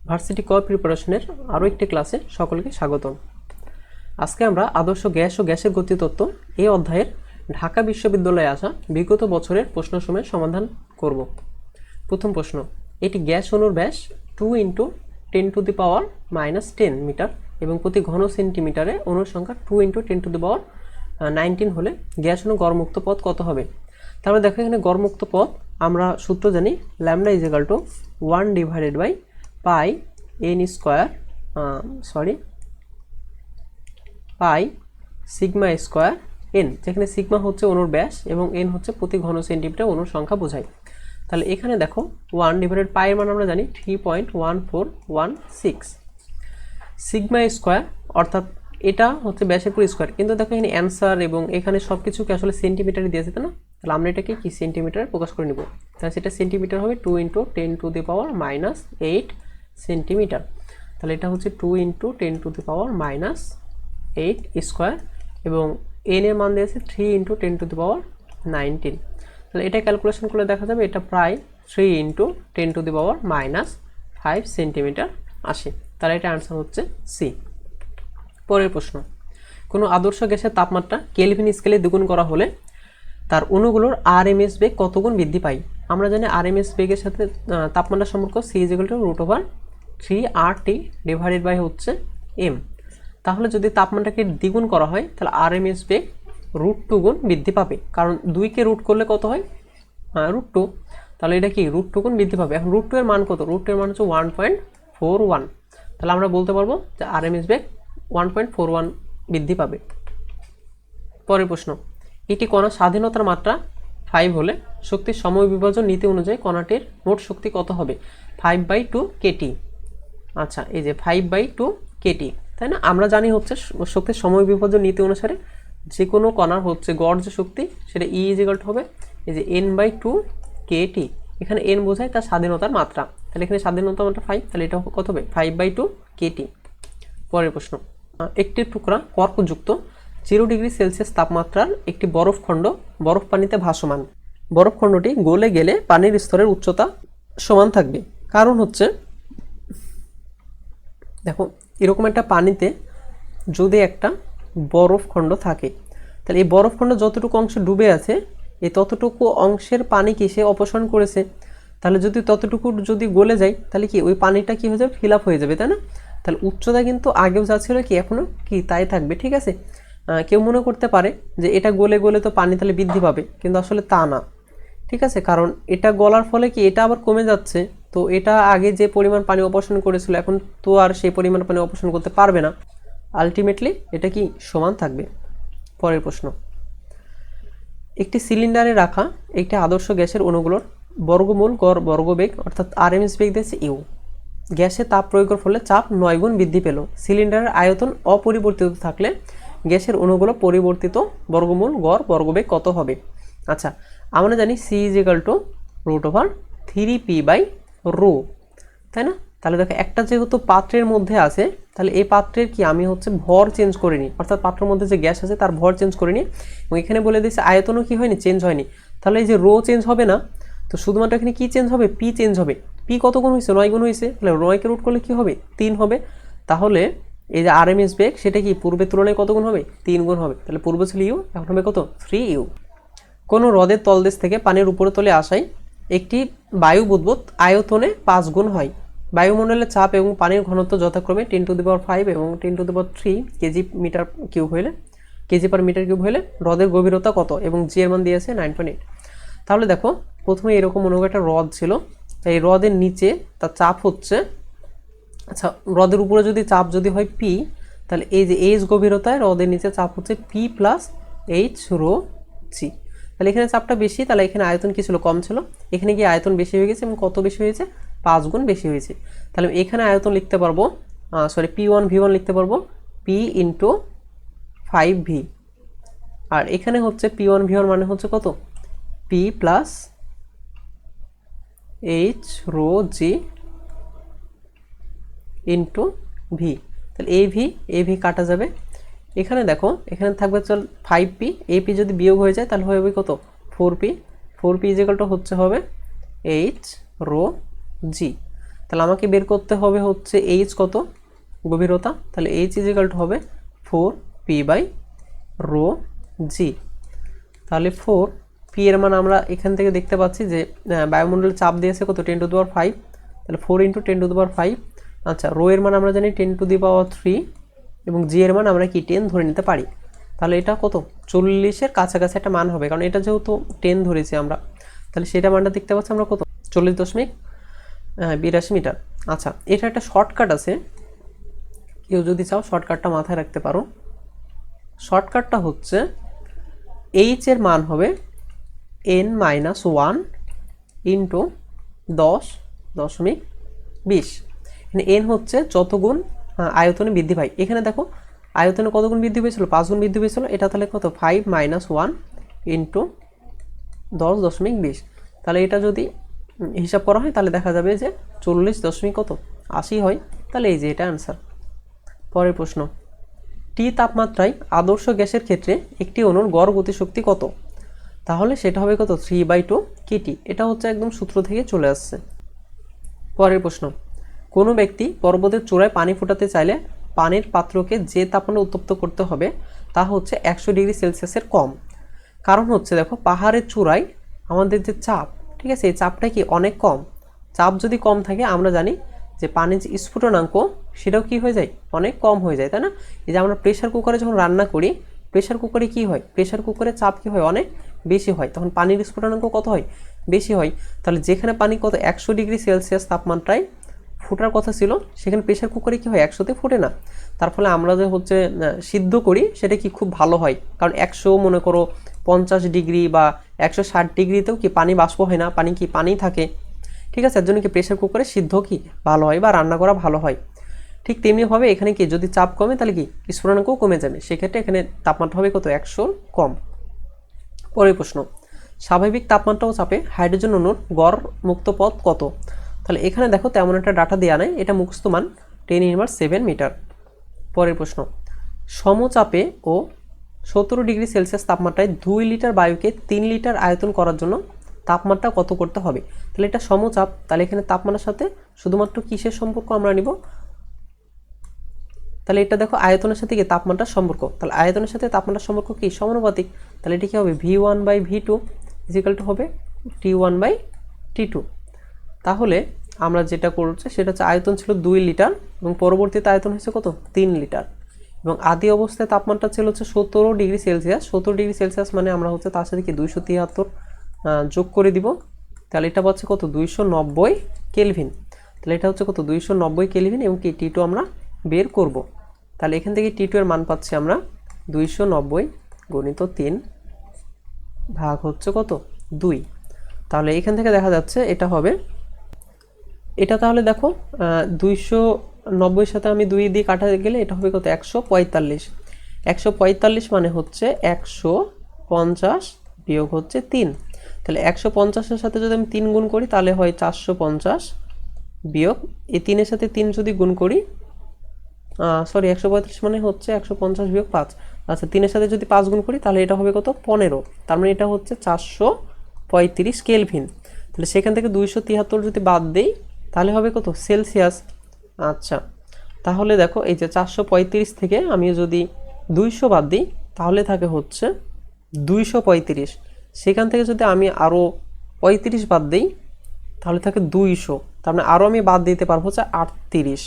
Varsity ক প্রিপারেশনের আরও একটি ক্লাসে সকলকে স্বাগতম। আজকে আমরা আদর্শ গ্যাস ও গ্যাসের গতিতত্ত্ব এই অধ্যায়ের ঢাকা বিশ্ববিদ্যালয়ে আসা বিগত বছরের প্রশ্নসমূহের সমাধান করব। প্রথম প্রশ্ন, এটি গ্যাস অণুর ব্যাস 2 × 10⁻⁻10 মিটার এবং প্রতি ঘন সেন্টিমিটারে অণুর সংখ্যা 2 × 10⁻19 হলে গ্যাস অণু গড়মুক্ত পথ কত হবে? তাহলে দেখো এখানে গড়মুক্ত পথ আমরা সূত্র জানি ল্যামডা = 1/π σ² n, যেখানে সিগমা হচ্ছে অণুর ব্যাস এবং n হচ্ছে প্রতি ঘন সেন্টিমিটার অণুর সংখ্যা বোঝায়। তাহলে এখানে দেখো 1/π এর মান আমরা জানি 3.1416 σ², অর্থাৎ এটা হচ্ছে ব্যাসের পুরো স্কোয়ার, কিন্তু দেখো এখানে অ্যান্সার এবং এখানে সব কিছুকে আসলে সেন্টিমিটারে দিয়েছে, তাই না? তাহলে আমরা এটাকে কি সেন্টিমিটারে প্রকাশ করে নিব। তাহলে সেটা সেন্টিমিটার হবে 2 × 10⁻⁻8 সেন্টিমিটার। তাহলে এটা হচ্ছে 2 × 10⁻⁻8 স্কোয়ার এবং n এর মান দিয়েছে 3 × 10⁻19। তাহলে এটা ক্যালকুলেশন করলে দেখা যাবে এটা প্রায় 3 × 10⁻5 সেন্টিমিটার আসে। তাহলে এটা আনসার হচ্ছে সি। পরের প্রশ্ন, কোনো আদর্শ গ্যাসের তাপমাত্রা কেলভিন স্কেলে দ্বিগুণ করা হলে তার অণুগুলোর আরএমএস বেগ কত গুণ বৃদ্ধি পায়? আমরা জানি আরএমএস বেগের সাথে তাপমাত্রার সম্পর্ক c = √3RT/ হচ্ছে m। তাহলে যদি তাপমাত্রাকে দ্বিগুণ করা হয় তাহলে আরএমএস বেগ √2 গুণ বৃদ্ধি পাবে, কারণ 2কে রুট করলে কত হয়? √2। তাহলে এটা কি √2 গুণ বৃদ্ধি পাবে। এখন √2 এর মান কত? √2 এর মান হচ্ছে 1.41। তাহলে আমরা বলতে পারবো যে আরএমএস বেগ 1.41 বৃদ্ধি পাবে। পরের প্রশ্ন, একটি কণার স্বাধীনতার মাত্রা 5 হলে শক্তির সমবিভাজন নীতি অনুযায়ী কণাটির মোট শক্তি কত হবে? 5/2 kT। আচ্ছা, এই যে 5/2 kT, তাই না? আমরা জানি হচ্ছে শক্তির সমবিভাজন নীতি অনুসারে যে কোনো কণার হচ্ছে গড় যে শক্তি সেটা E = হবে এই যে n/2 kT। এখানে n বোঝায় তার স্বাধীনতার মাত্রা, তাহলে এখানে স্বাধীনতার মাত্রা 5, তাহলে এটা কত হবে? 5/2 kT। পরের প্রশ্ন, একটি টুকরা কর্কযুক্ত 0°C তাপমাত্রার একটি বরফখণ্ড বরফ পানিতে ভাসমান। বরফখণ্ডটি গলে গেলে পানির স্তরের উচ্চতা সমান থাকবে। কারণ হচ্ছে দেখো এরকম একটা পানিতে যদি একটা বরফখণ্ড থাকে তাহলে এই বরফখণ্ড যতটুকু অংশ ডুবে আছে এই ততটুকু অংশের পানি কি সে অপসারণ করেছে। তাহলে যদি ততটুকু যদি গলে যায় তাহলে কি ওই পানিটা কি হয়ে যাবে? ফিল আপ হয়ে যাবে, তাই না? তাহলে উচ্চতা কিন্তু আগেও যা ছিল কি এখনও কি তাই থাকবে, ঠিক আছে? কেউ মনে করতে পারে যে এটা গলে গলে তো পানি তাহলে বৃদ্ধি পাবে, কিন্তু আসলে তা না, ঠিক আছে? কারণ এটা গলার ফলে কি এটা আবার কমে যাচ্ছে, তো এটা আগে যে পরিমাণ পানি অপসারণ করেছিল এখন তো আর সেই পরিমাণ পানি অপসারণ করতে পারবে না, আলটিমেটলি এটা কি সমান থাকবে। পরের প্রশ্ন, একটি সিলিন্ডারে রাখা একটি আদর্শ গ্যাসের অণুগুলোর বর্গমূল গড় বর্গবেগ অর্থাৎ আরএমএস বেগ দিয়েছে ইউ। গ্যাসে তাপ প্রয়োগের ফলে চাপ 9 গুণ বৃদ্ধি পেল। সিলিন্ডারের আয়তন অপরিবর্তিত থাকলে গ্যাসের অণুগুলো পরিবর্তিত বর্গমূল গড় বর্গবেগ কত হবে? আচ্ছা, আমরা জানি c = √3p/ρ, তাই না? তাহলে দেখো একটা যেহেতু পাত্রের মধ্যে আছে তাহলে এই পাত্রের কি আমি হচ্ছে ভর চেঞ্জ করে নিই, অর্থাৎ পাত্রের মধ্যে যে গ্যাস আছে তার ভর চেঞ্জ করে নিই এবং এখানে বলে দিয়েছে আয়তনও কি হয়নি, চেঞ্জ হয়নি। তাহলে এই যে রো চেঞ্জ হবে না, তো শুধুমাত্র এখানে কি চেঞ্জ হবে? পি চেঞ্জ হবে। পি কত গুণ হয়েছে? 9 গুণ হয়েছে। তাহলে 9কে রুট করলে কি হবে? 3 হবে। তাহলে এই যে আরএমএস বেগ সেটা কি পূর্বের তুলনায় কত গুণ হবে? 3 গুণ হবে। তাহলে পূর্ব ছিল ইউ, এখন হবে কত? 3u। কোনো হ্রদের তলদেশ থেকে পানির উপরে তলে আসায় একটি বায়ু বুদবুদ আয়তনে 5 গুণ হয়। বায়ুমণ্ডলের চাপ এবং পানির ঘনত্ব যথাক্রমে 10⁵ এবং 10⁵ কেজি/মিটার কিউব হলে হ্রদের গভীরতা কত এবং জি এর মান দিয়েছে 9.8। তাহলে দেখো প্রথমে এরকম মনে একটা হ্রদ ছিল, এই হ্রদের নিচে তার চাপ হচ্ছে, আচ্ছা হ্রদের উপরে যদি চাপ যদি হয় পি, তাহলে এই যে এইচ গভীরতায় হ্রদের নিচে চাপ হচ্ছে P+H ρg। তাহলে এখানে চাপটা বেশি, তাহলে এখানে আয়তন কি ছিল? কম ছিল। এখানে গিয়ে আয়তন বেশি হয়ে গেছে এবং কত বেশি হয়েছে? 5 গুণ বেশি হয়েছে। তাহলে এখানে আয়তন লিখতে পারবো P1V1 লিখতে পারবো P × 5V, আর এখানে হচ্ছে P1V1 মানে হচ্ছে কত? P+H ρg × V। তাহলে AV কাটা যাবে। এখানে দেখো এখানে থাকবে চল 5p, AP যদি বিয়োগ হয়ে যায় তাহলে হবে কত? 4p। 4p = হচ্ছে হবে H ρg। তাহলে আমাকে বের করতে হবে হচ্ছে এইচ কত, গভীরতা। তাহলে এইচ ইজ ইকুয়াল টু হবে 4p/ρ g। তাহলে 4p এর মান আমরা এখান থেকে দেখতে পাচ্ছি যে বায়ুমণ্ডলে চাপ দিয়েছে কত 10⁵, তাহলে 4 × 10⁵। আচ্ছা, রো এর মান আমরা জানি 10⁵ এবং জি এর মান আমরা কি 10 ধরে নিতে পারি। তাহলে এটা কত 40-এর কাছাকাছি একটা মান হবে, কারণ এটা যেহেতু 10 ধরেছি আমরা, তাহলে সেটা মানটা দেখতে পাচ্ছি আমরা কত 40.82 মিটার। আচ্ছা, এটা একটা শর্টকাট আছে, কেউ যদি চাও শর্টকাটটা মাথায় রাখতে পারো। শর্টকাটটা হচ্ছে এইচ এর মান হবে n-1 × 10.20। এখানে n হচ্ছে যত গুণ আয়তনে বৃদ্ধি পায়। এখানে দেখো আয়তনে কত গুণ বৃদ্ধি পেয়েছিল, 5 গুণ বৃদ্ধি পেয়েছিল। এটা তাহলে কত 5 - 1 × 10.20। তাহলে এটা যদি হিসাব করা হয় তাহলে দেখা যাবে যে 40.80 হয়। তাহলে এই যে এটা অ্যান্সার। পরের প্রশ্ন, টি তাপমাত্রায় আদর্শ গ্যাসের ক্ষেত্রে একটি অণুর গড় গতিশক্তি কত? তাহলে সেটা হবে কত 3/2 কেটি। এটা হচ্ছে একদম সূত্র থেকে চলে আসছে। পরের প্রশ্ন, কোনো ব্যক্তি পর্বতের চূড়ায় পানি ফোটাতে চাইলে পানির পাত্রকে যে তাপমাত্রা উত্তপ্ত করতে হবে তা হচ্ছে 100°C কম। কারণ হচ্ছে দেখো পাহাড়ের চূড়ায় আমাদের যে চাপ, ঠিক আছে, এই চাপটা কি অনেক কম। চাপ যদি কম থাকে আমরা জানি যে পানির যে স্ফুটনাঙ্ক সেটাও কি হয়ে যায়, অনেক কম হয়ে যায়, তাই না? এই যে আমরা প্রেসার কুকারে যখন রান্না করি, প্রেসার কুকারে কি হয়, প্রেসার কুকারে চাপ কি হয়, অনেক বেশি হয়, তখন পানির স্ফুটনাঙ্ক কত হয়, বেশি হয়। তাহলে যেখানে পানি কত 100°C তাপমাত্রায় ফোটার কথা ছিল, সেখানে প্রেসার কুকারে কি হয় 100-তে ফোটে না। তার ফলে আমরা যে হচ্ছে সিদ্ধ করি সেটা কি খুব ভালো হয়, কারণ 100 মনে করো 50° বা 160°তেও কি পানি বাষ্প হয় না, পানি কি পানি থাকে, ঠিক আছে। এর জন্য কি প্রেসার কুকারে সিদ্ধ কি ভালো হয় বা রান্না করা ভালো হয়। ঠিক তেমনিভাবে এখানে কি যদি চাপ কমে তাহলে কি স্ফুটনাঙ্কও কমে যাবে, সেক্ষেত্রে এখানে তাপমাত্রা হবে কত 100 কম। পরের প্রশ্ন, স্বাভাবিক তাপমাত্রা ও চাপে হাইড্রোজেন অণুর গড় মুক্ত পথ কত? তাহলে এখানে দেখো তেমন একটা ডাটা দেওয়া নেই, এটা মুখস্থ মান 10⁻7 মিটার। পরের প্রশ্ন, সমচাপে ও 17°C তাপমাত্রায় 2 লিটার বায়ুকে 3 লিটার আয়তন করার জন্য তাপমাত্রা কত করতে হবে? তাহলে এটা সমচাপ, তাহলে এখানে তাপমাত্রার সাথে শুধুমাত্র কিসের সম্পর্ক আমরা নিব? তাহলে এটা দেখো আয়তনের সাথে কি তাপমাত্রার সম্পর্ক, তাহলে আয়তনের সাথে তাপমাত্রার সম্পর্ক কি সমানুপাতিক। তাহলে এটি কি হবে V1/V2 = হবে T1/T2। তাহলে আমরা যেটা করছি সেটা হচ্ছে আয়তন ছিল 2 লিটার এবং পরবর্তীতে আয়তন হয়েছে কত 3 লিটার, এবং আদি অবস্থায় তাপমাত্রা ছিল হচ্ছে 17°C। 17°C মানে আমরা হচ্ছে তার সাথে কি 273 যোগ করে দিব, তাহলে এটা পাচ্ছে কত 290 কেলভিন। তাহলে এটা হচ্ছে কত 290 কেলভিন এবং কি T2 আমরা বের করব। তাহলে এখান থেকে T2 এর মান পাচ্ছি আমরা 290 × 3 ভাগ হচ্ছে কত 2। তাহলে এখান থেকে দেখা যাচ্ছে এটা হবে, এটা তাহলে দেখো 290 সাথে আমি 2 দিয়ে কাটা গেলে এটা হবে কত 145। 145 মানে হচ্ছে 150 বিয়োগ হচ্ছে 3। তাহলে 150-এর সাথে যদি আমি 3 গুণ করি তাহলে হয় 450 বিয়োগ এই 3-এর সাথে 3 যদি গুণ করি, সরি 135 মানে হচ্ছে 150 বিয়োগ 5। আচ্ছা, 3-এর সাথে যদি 5 গুণ করি তাহলে এটা হবে কত 15। তার মানে এটা হচ্ছে 435 কেলভিন। তাহলে সেখান থেকে 273 যদি বাদ দেই তাহলে হবে কত সেলসিয়াস। আচ্ছা, তাহলে দেখো এই যে 435 থেকে আমি যদি 200 বাদ দিই তাহলে থাকে হচ্ছে 235। সেখান থেকে যদি আমি আরও 35 বাদ দিই তাহলে থাকে 200। তার মানে আরও আমি বাদ দিতে পারবো হচ্ছে 38।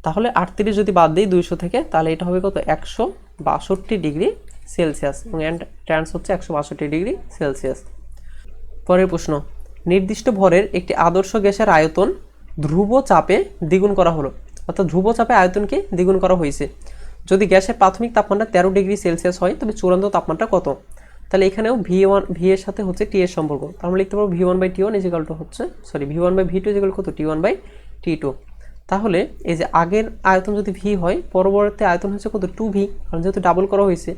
তাহলে 38 যদি বাদ দিই 200 থেকে তাহলে এটা হবে কত 162°C এবং ট্রান্স হচ্ছে 162°C। পরের প্রশ্ন, নির্দিষ্ট ভরের একটি আদর্শ গ্যাসের আয়তন ধ্রুব চাপে দ্বিগুণ করা হলো, অর্থাৎ ধ্রুব চাপে আয়তনকে দ্বিগুণ করা হয়েছে। যদি গ্যাসের প্রাথমিক তাপমাত্রা 13°C হয় তবে চূড়ান্ত তাপমাত্রা কত? তাহলে এখানেও ভি এর সাথে হচ্ছে টি এর সম্পর্ক, তার মানে লিখতে পারবো V1/T1 হচ্ছে V1/V2 কত T1/T2। তাহলে এই যে আগের আয়তন যদি ভি হয় পরবর্তী আয়তন হচ্ছে কত 2V, কারণ যেহেতু ডাবল করা হয়েছে।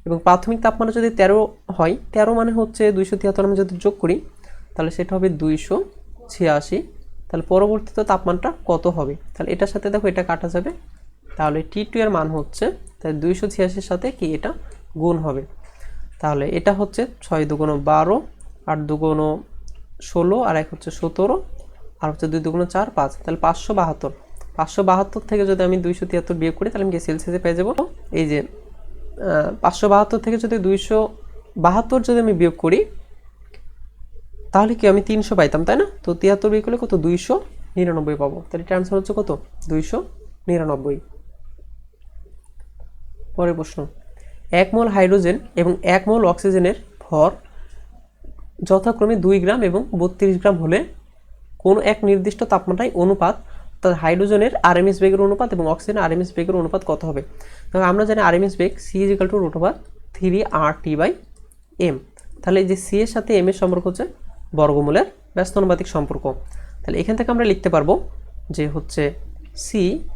এবং প্রাথমিক তাপমাত্রা যদি 13 হয়, 13 মানে হচ্ছে 273 আমি যদি যোগ করি তাহলে সেটা হবে 286। তাহলে পরবর্তীতে তাপমাত্রা কত হবে? তাহলে এটার সাথে দেখো এটা কাটা যাবে, তাহলে T2 এর মান হচ্ছে তাহলে 286-এর সাথে কি এটা গুণ হবে। তাহলে এটা হচ্ছে 6 × 2 = 12, 8 × 2 = 16 আর 1 হচ্ছে 17, আর হচ্ছে 2 দুগুণ 4 5, তাহলে 572। 572 থেকে যদি আমি 273 বিয়োগ করি তাহলে আমি কি সেলসিয়াসে পেয়ে যাব এই যে 572 থেকে যদি 272 যদি আমি বিয়োগ করি তাহলে কি আমি 300 পাইতাম, তাই না? তো 73 বিয়োগ করলে কত 299 পাবো। তাহলে এটা आंसर হচ্ছে কত 299। পরের প্রশ্ন, 1 মোল হাইড্রোজেন এবং 1 মোল অক্সিজেনের ভর যথাক্রমে 2 গ্রাম এবং 32 গ্রাম হলে কোন এক নির্দিষ্ট তাপমাত্রায় অনুপাত, তার হাইড্রোজেনের আরএমএস বেগের অনুপাত এবং অক্সিজেনের আরএমএস বেগের অনুপাত কত হবে? তবে আমরা জানি আরএমএস বেগ c √3RT/m। তাহলে এই যে c এর সাথে m এর সম্পর্ক হচ্ছে বর্গমূলের ব্যস্তানুপাতিক সম্পর্ক। তাহলে এখান থেকে আমরা লিখতে পারবো যে হচ্ছে c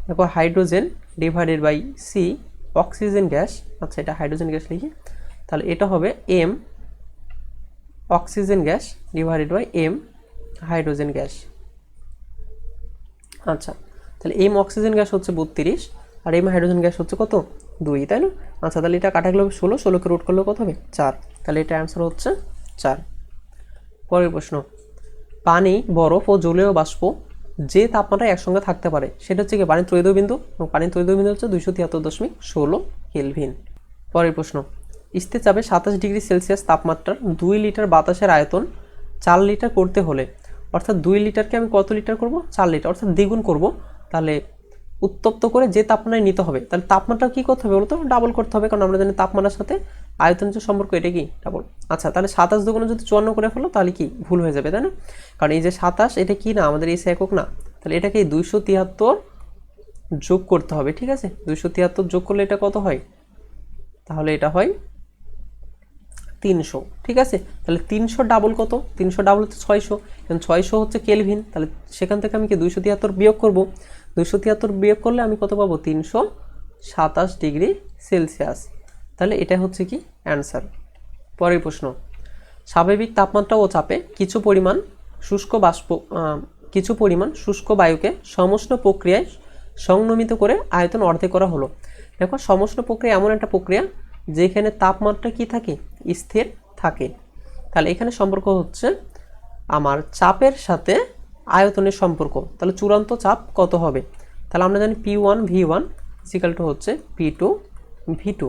দেখো hydrogen divided by c oxygen gas, আচ্ছা এটা হাইড্রোজেন গ্যাস লিখি, তাহলে এটা হবে m oxygen gas divided by m hydrogen gas. আচ্ছা তাহলে m অক্সিজেন গ্যাস হচ্ছে 32 আর m হাইড্রোজেন গ্যাস হচ্ছে কত 2, তাই না? আচ্ছা তাহলে এটা কাটা গেলে 16, 16কে রুট করলে কত হবে 4, তাহলে এটা आंसर হচ্ছে 4। পরের প্রশ্ন, পানি, বরফ ও জলীয় বাষ্প যে তাপমাত্রায় একসঙ্গে থাকতে পারে সেটা হচ্ছে কি পানির তৈরি বিন্দু, এবং পানির তৈরি বিন্দু হচ্ছে 273.16 কেলভিন। পরের প্রশ্ন, স্থির চাপে 27 ডিগ্রি সেলসিয়াস তাপমাত্রার 2 লিটার বাতাসের আয়তন 4 লিটার করতে হলে, অর্থাৎ 2 লিটারকে আমি কত লিটার করব 4 লিটার, অর্থাৎ দ্বিগুণ করব, তাহলে উত্তপ্ত করে যে তাপমাত্রায় নিতে হবে তাহলে তাপমাত্রা কি করতে হবে বলতো ডাবল করতে হবে, কারণ আমরা জানি তাপমাত্রার সাথে আয়তনের যে সম্পর্ক এটা কি ডাবল। আচ্ছা তাহলে 27 দুগুণে যদি 54 করে ফেলো তাহলে কি ভুল হয়ে যাবে, তাই না? কারণ এই যে 27 এটা কি না আমাদের এসে একক না, তাহলে এটাকে 273 যোগ করতে হবে, ঠিক আছে? 273 যোগ করলে এটা কত হয়, তাহলে এটা হয় 300, ঠিক আছে? তাহলে 300 ডাবল কত, 300 ডাবল হচ্ছে 600, কারণ 600 হচ্ছে কেলভিন, তাহলে সেখান থেকে আমি কি 273 বিয়োগ করব, 273 বিয়োগ করলে আমি কত পাবো 327 ডিগ্রি সেলসিয়াস। তাহলে এটা হচ্ছে কি অ্যান্সার। পরের প্রশ্ন, স্বাভাবিক তাপমাত্রা ও চাপে কিছু পরিমাণ শুষ্ক বায়ুকে সমষ্ণ প্রক্রিয়ায় সংনমিত করে আয়তন অর্ধেক করা হলো। দেখো সমষ্ণ প্রক্রিয়া এমন একটা প্রক্রিয়া যেখানে তাপমাত্রা কি থাকে স্থির থাকে। তাহলে এখানে সম্পর্ক হচ্ছে আমার চাপের সাথে আয়তনের সম্পর্ক, তাহলে চূড়ান্ত চাপ কত হবে? তাহলে আমরা জানি P1 V1 = হচ্ছে P2 V2।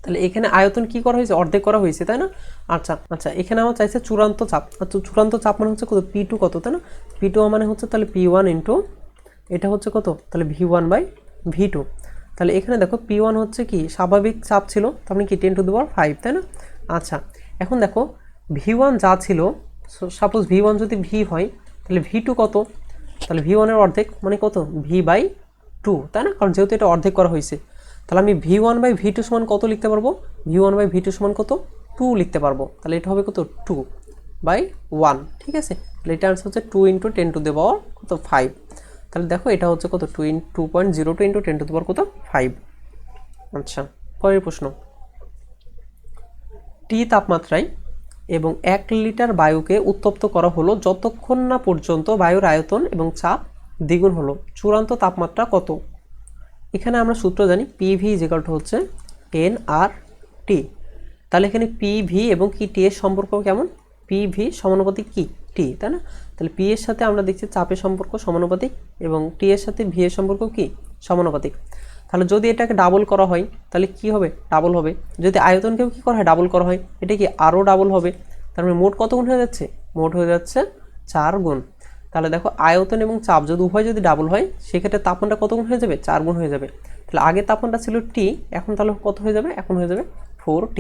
তাহলে এখানে আয়তন কি করা হয়েছে অর্ধেক করা হয়েছে, তাই না? আচ্ছা আচ্ছা এখানে আমার চাইছে চূড়ান্ত চাপ, আচ্ছা চূড়ান্ত চাপ মানে হচ্ছে কত P2 কত, তাই না? P2 মানে হচ্ছে তাহলে P1 ইন্টু এটা হচ্ছে কত তাহলে V1/V2। তাহলে এখানে দেখো P1 হচ্ছে কি স্বাভাবিক চাপ ছিল, তার মানে কি 10⁵, তাই না? আচ্ছা এখন দেখো V1 যা ছিল, সাপোজ V1 যদি V হয় তাহলে V2 কত, তাহলে V1 এর অর্ধেক মানে কত V/2, তাই না? কারণ যেহেতু এটা অর্ধেক করা হয়েছে, তাহলে আমি V1/V2 সমান কত লিখতে পারবো, V1/V2 সমান কত 2 লিখতে পারবো, তাহলে এটা হবে কত 2/1, ঠিক আছে? তাহলে এটা आंसर হচ্ছে 2 × 10⁵ কত 5। তাহলে দেখো এটা হচ্ছে কত 2.02 × 10⁵ কত 5। আচ্ছা পরের প্রশ্ন, T তাপমাত্রায় এবং 1 লিটার বায়ুকে উত্তপ্ত করা হলো যতক্ষণ না পর্যন্ত বায়ুর আয়তন এবং চাপ দ্বিগুণ হলো, চূড়ান্ত তাপমাত্রা কত? এখানে আমরা সূত্র জানি PV = হচ্ছে nRT। তাহলে এখানে PV এবং কি T এর সম্পর্ক কেমন, PV সমানুপাতিক কি T, তাই না? তাহলে P এর সাথে আমরা দেখছি চাপের সম্পর্ক সমানুপাতিক এবং T এর সাথে V এর সম্পর্ক কি সমানুপাতিক। তাহলে যদি এটাকে ডাবল করা হয় তাহলে কি হবে ডাবল হবে, যদি আয়তনকেও কি করা হয় ডাবল করা হয় এটা কি আরও ডাবল হবে, তার মানে মোট কত গুণ হয়ে যাচ্ছে, মোট হয়ে যাচ্ছে 4 গুণ। তাহলে দেখো আয়তন এবং চাপ যদি উভয় যদি ডাবল হয় সেক্ষেত্রে তাপমাত্রা কত গুণ হয়ে যাবে 4 গুণ হয়ে যাবে। তাহলে আগে তাপমাত্রা ছিল T, এখন তাহলে কত হয়ে যাবে, এখন হয়ে যাবে 4T।